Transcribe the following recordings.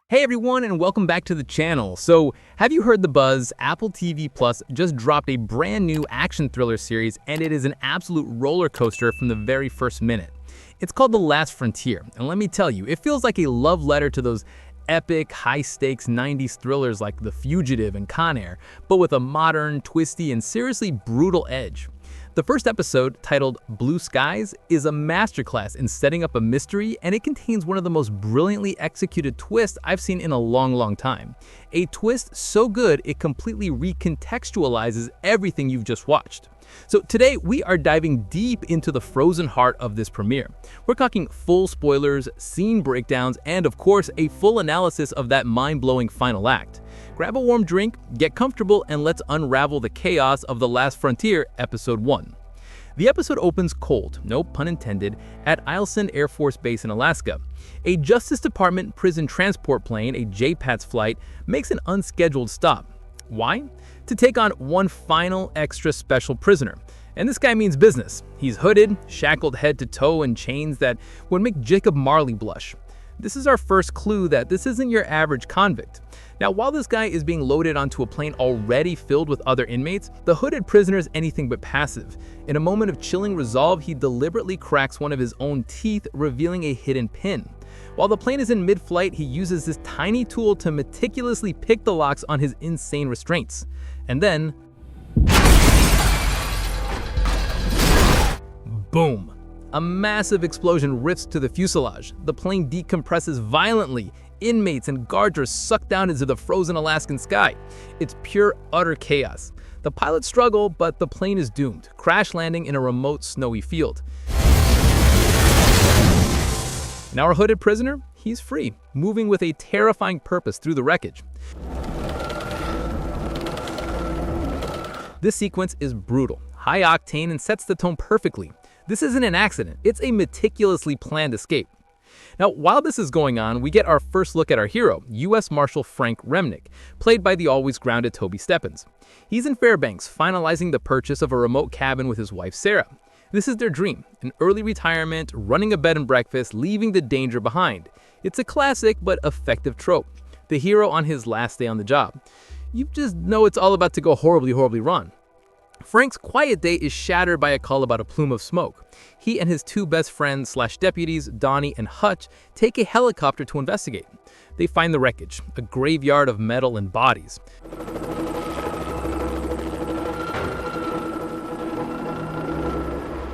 Hey everyone, and welcome back to the channel. So, have you heard the buzz? Apple TV Plus just dropped a brand new action thriller series, and it is an absolute roller coaster from the very first minute. It's called The Last Frontier, and let me tell you, it feels like a love letter to those epic, high-stakes 90s thrillers like The Fugitive and Con Air, but with a modern, twisty, and seriously brutal edge. The first episode, titled Blue Skies, is a masterclass in setting up a mystery, and it contains one of the most brilliantly executed twists I've seen in a long time. A twist so good it completely recontextualizes everything you've just watched. So today we are diving deep into the frozen heart of this premiere. We're talking full spoilers, scene breakdowns, and of course a full analysis of that mind-blowing final act. Grab a warm drink, get comfortable, and let's unravel the chaos of The Last Frontier, Episode 1. The episode opens cold, no pun intended, at Eielson Air Force Base in Alaska. A Justice Department prison transport plane, a JPATS flight, makes an unscheduled stop. Why? To take on one final extra special prisoner. And this guy means business. He's hooded, shackled head to toe in chains that would make Jacob Marley blush. This is our first clue that this isn't your average convict. Now, while this guy is being loaded onto a plane already filled with other inmates, the hooded prisoner is anything but passive. In a moment of chilling resolve, he deliberately cracks one of his own teeth, revealing a hidden pin. While the plane is in mid-flight, he uses this tiny tool to meticulously pick the locks on his insane restraints. And then, boom! A massive explosion rips to the fuselage. The plane decompresses violently. Inmates and guards are sucked down into the frozen Alaskan sky. It's pure, utter chaos. The pilots struggle, but the plane is doomed, crash landing in a remote, snowy field. Now our hooded prisoner, he's free, moving with a terrifying purpose through the wreckage. This sequence is brutal, high octane, and sets the tone perfectly. This isn't an accident, it's a meticulously planned escape. Now, while this is going on, we get our first look at our hero, U.S. Marshal Frank Remnick, played by the always grounded Toby Stephens. He's in Fairbanks, finalizing the purchase of a remote cabin with his wife Sarah. This is their dream, an early retirement, running a bed and breakfast, leaving the danger behind. It's a classic but effective trope. The hero on his last day on the job. You just know it's all about to go horribly wrong. Frank's quiet day is shattered by a call about a plume of smoke. He and his two best friends / deputies, Donnie and Hutch, take a helicopter to investigate. They find the wreckage, a graveyard of metal and bodies.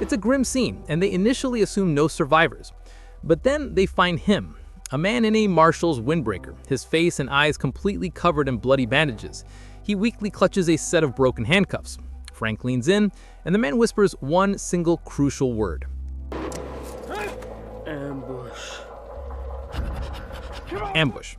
It's a grim scene, and they initially assume no survivors. But then they find him, a man in a marshal's windbreaker, his face and eyes completely covered in bloody bandages. He weakly clutches a set of broken handcuffs. Frank leans in, and the man whispers one single crucial word. Ambush. Ambush.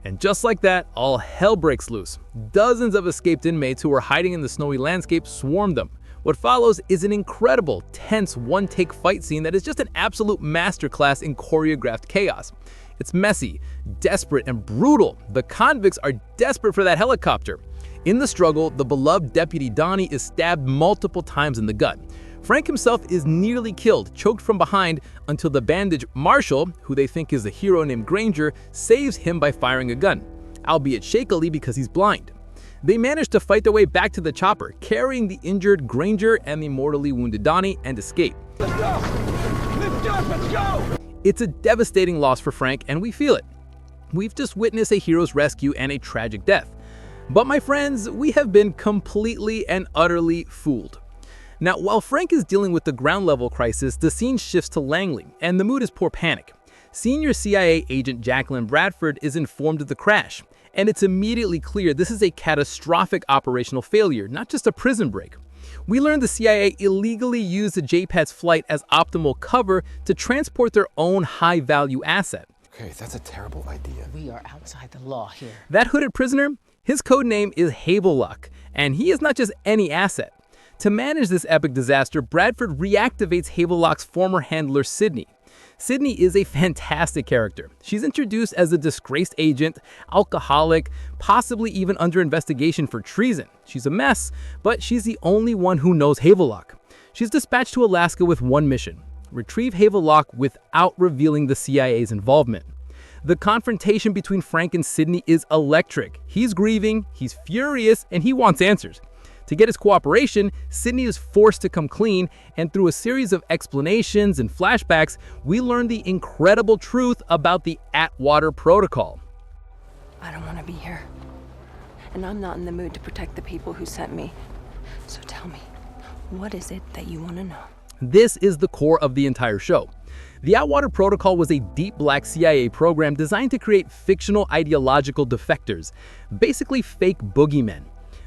And just like that, all hell breaks loose. Dozens of escaped inmates who were hiding in the snowy landscape swarm them. What follows is an incredible, tense, one-take fight scene that is just an absolute masterclass in choreographed chaos. It's messy, desperate, and brutal. The convicts are desperate for that helicopter. In the struggle, the beloved deputy Donnie is stabbed multiple times in the gut. Frank himself is nearly killed, choked from behind, until the bandaged marshal, who they think is a hero named Granger, saves him by firing a gun, albeit shakily because he's blind. They manage to fight their way back to the chopper, carrying the injured Granger and the mortally wounded Donnie, and escape. Let's go! Let's go! It's a devastating loss for Frank, and we feel it. We've just witnessed a hero's rescue and a tragic death. But my friends, we have been completely and utterly fooled. Now, while Frank is dealing with the ground level crisis, the scene shifts to Langley, and the mood is poor panic. Senior CIA agent Jacqueline Bradford is informed of the crash, and it's immediately clear this is a catastrophic operational failure, not just a prison break. We learned the CIA illegally used the JPATS flight as optimal cover to transport their own high-value asset. Okay, that's a terrible idea. We are outside the law here. That hooded prisoner, his code name is Havelock, and he is not just any asset. To manage this epic disaster, Bradford reactivates Havelock's former handler, Sydney. Sydney is a fantastic character. She's introduced as a disgraced agent, alcoholic, possibly even under investigation for treason. She's a mess, but she's the only one who knows Havelock. She's dispatched to Alaska with one mission: retrieve Havelock without revealing the CIA's involvement. The confrontation between Frank and Sidney is electric. He's grieving, he's furious, and he wants answers. To get his cooperation, Sidney is forced to come clean, and through a series of explanations and flashbacks, we learn the incredible truth about the Atwater Protocol. I don't want to be here. And I'm not in the mood to protect the people who sent me. So tell me, what is it that you want to know? This is the core of the entire show. The Atwater Protocol was a deep black CIA program designed to create fictional ideological defectors, basically fake boogeymen.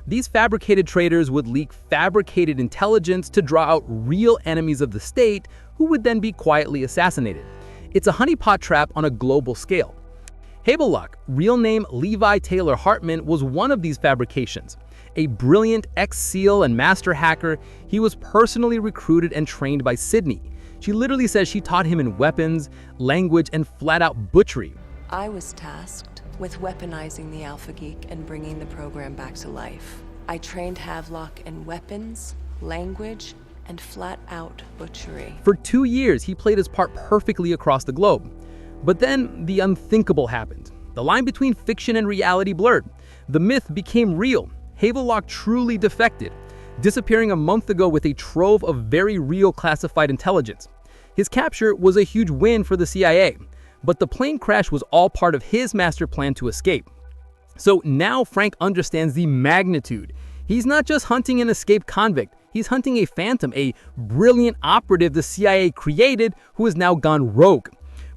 These fabricated traitors would leak fabricated intelligence to draw out real enemies of the state who would then be quietly assassinated. It's a honeypot trap on a global scale. Havelock, real name Levi Taylor Hartman, was one of these fabrications. A brilliant ex-SEAL and master hacker, he was personally recruited and trained by Sidney. She literally says she taught him in weapons, language, and flat-out butchery. I was tasked with weaponizing the Alpha Geek and bringing the program back to life. I trained Havelock in weapons, language, and flat-out butchery. For 2 years, he played his part perfectly across the globe. But then the unthinkable happened. The line between fiction and reality blurred. The myth became real. Havelock truly defected, disappearing a month ago with a trove of very real classified intelligence. His capture was a huge win for the CIA, but the plane crash was all part of his master plan to escape. So now Frank understands the magnitude. He's not just hunting an escaped convict, he's hunting a phantom, a brilliant operative the CIA created who has now gone rogue.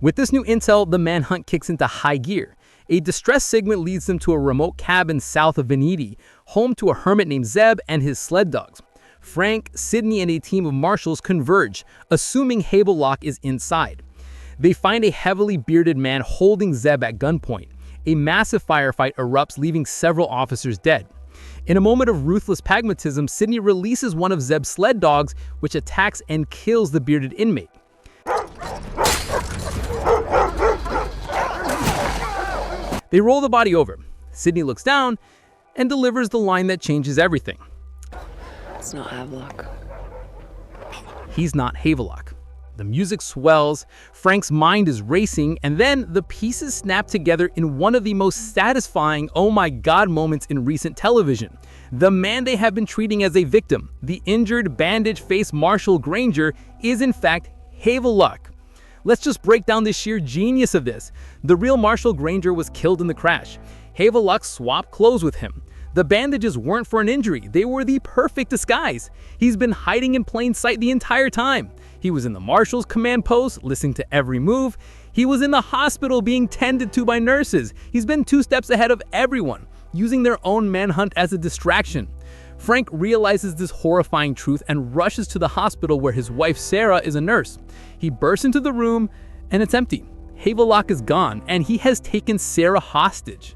With this new intel, the manhunt kicks into high gear. A distress signal leads them to a remote cabin south of Venedig, home to a hermit named Zeb and his sled dogs. Frank, Sidney, and a team of marshals converge, assuming Havelock is inside. They find a heavily bearded man holding Zeb at gunpoint. A massive firefight erupts, leaving several officers dead. In a moment of ruthless pragmatism, Sidney releases one of Zeb's sled dogs, which attacks and kills the bearded inmate. They roll the body over. Sidney looks down and delivers the line that changes everything. It's not Havelock. He's not Havelock. The music swells, Frank's mind is racing, and then the pieces snap together in one of the most satisfying oh my god moments in recent television. The man they have been treating as a victim, the injured, bandage-faced Marshal Granger, is in fact Havelock. Let's just break down the sheer genius of this. The real Marshal Granger was killed in the crash. Havelock swapped clothes with him. The bandages weren't for an injury, they were the perfect disguise. He's been hiding in plain sight the entire time. He was in the Marshal's command post, listening to every move. He was in the hospital being tended to by nurses. He's been 2 steps ahead of everyone, using their own manhunt as a distraction. Frank realizes this horrifying truth and rushes to the hospital where his wife Sarah is a nurse. He bursts into the room and it's empty. Havelock is gone and he has taken Sarah hostage.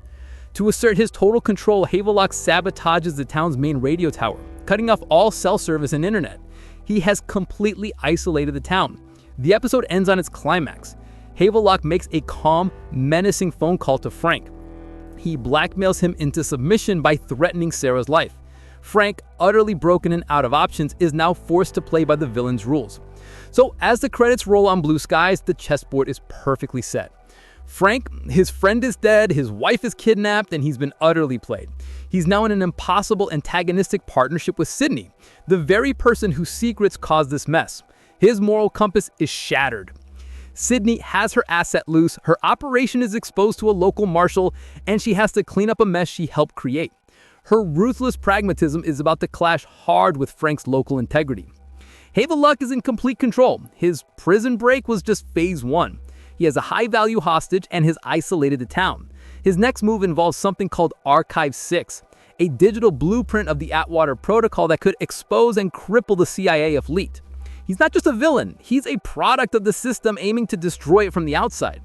To assert his total control, Havelock sabotages the town's main radio tower, cutting off all cell service and internet. He has completely isolated the town. The episode ends on its climax. Havelock makes a calm, menacing phone call to Frank. He blackmails him into submission by threatening Sarah's life. Frank, utterly broken and out of options, is now forced to play by the villain's rules. So as the credits roll on blue skies, the chessboard is perfectly set. Frank, his friend is dead, his wife is kidnapped, and he's been utterly played. He's now in an impossible antagonistic partnership with Sidney, the very person whose secrets caused this mess. His moral compass is shattered. Sidney has her asset loose, her operation is exposed to a local marshal, and she has to clean up a mess she helped create. Her ruthless pragmatism is about to clash hard with Frank's local integrity. Havelock is in complete control. His prison break was just phase 1. He has a high-value hostage and has isolated the town. His next move involves something called Archive 6, a digital blueprint of the Atwater Protocol that could expose and cripple the CIA if leaked. He's not just a villain, he's a product of the system aiming to destroy it from the outside.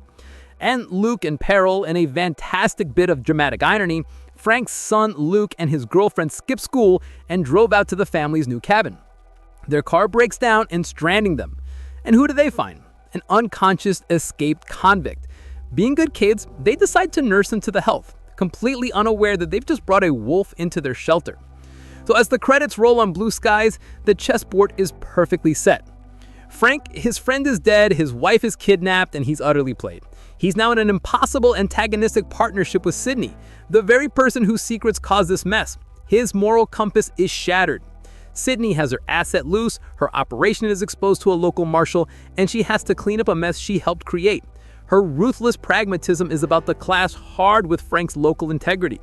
And Luke in peril, in a fantastic bit of dramatic irony, Frank's son Luke and his girlfriend skip school and drove out to the family's new cabin. Their car breaks down and stranding them. And who do they find? An unconscious escaped convict. Being good kids, they decide to nurse him to the health, completely unaware that they've just brought a wolf into their shelter. So as the credits roll on blue skies, the chessboard is perfectly set. Frank, his friend is dead, his wife is kidnapped, and he's utterly played. He's now in an impossible antagonistic partnership with Sydney, the very person whose secrets caused this mess. His moral compass is shattered. Sydney has her asset loose, her operation is exposed to a local marshal, and she has to clean up a mess she helped create. Her ruthless pragmatism is about to clash hard with Frank's local integrity.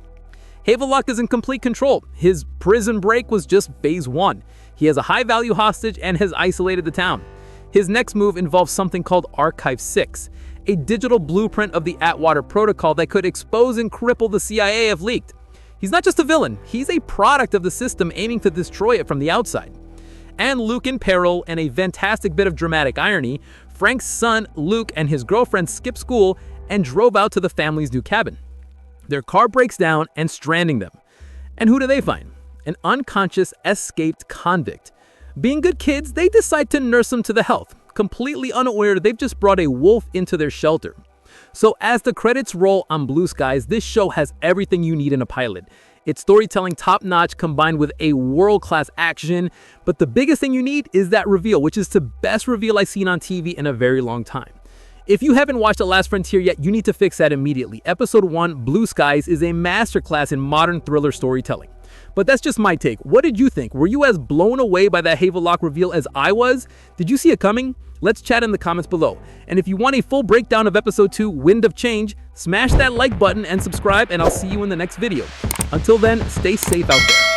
Havelock is in complete control. His prison break was just phase 1. He has a high-value hostage and has isolated the town. His next move involves something called Archive 6, a digital blueprint of the Atwater Protocol that could expose and cripple the CIA if leaked. He's not just a villain, he's a product of the system aiming to destroy it from the outside. And Luke in peril, and a fantastic bit of dramatic irony, Frank's son Luke and his girlfriend skip school and drove out to the family's new cabin. Their car breaks down and stranding them. And who do they find? An unconscious, escaped convict. Being good kids, they decide to nurse him to the health, completely unaware they've just brought a wolf into their shelter. So as the credits roll on Blue Skies, this show has everything you need in a pilot. It's storytelling top-notch combined with a world-class action, but the biggest thing you need is that reveal, which is the best reveal I've seen on TV in a very long time. If you haven't watched The Last Frontier yet, you need to fix that immediately. Episode 1, Blue Skies, is a masterclass in modern thriller storytelling. But that's just my take. What did you think? Were you as blown away by that Havelock reveal as I was? Did you see it coming? Let's chat in the comments below. And if you want a full breakdown of episode 2, Wind of Change, smash that like button and subscribe, and I'll see you in the next video. Until then, stay safe out there.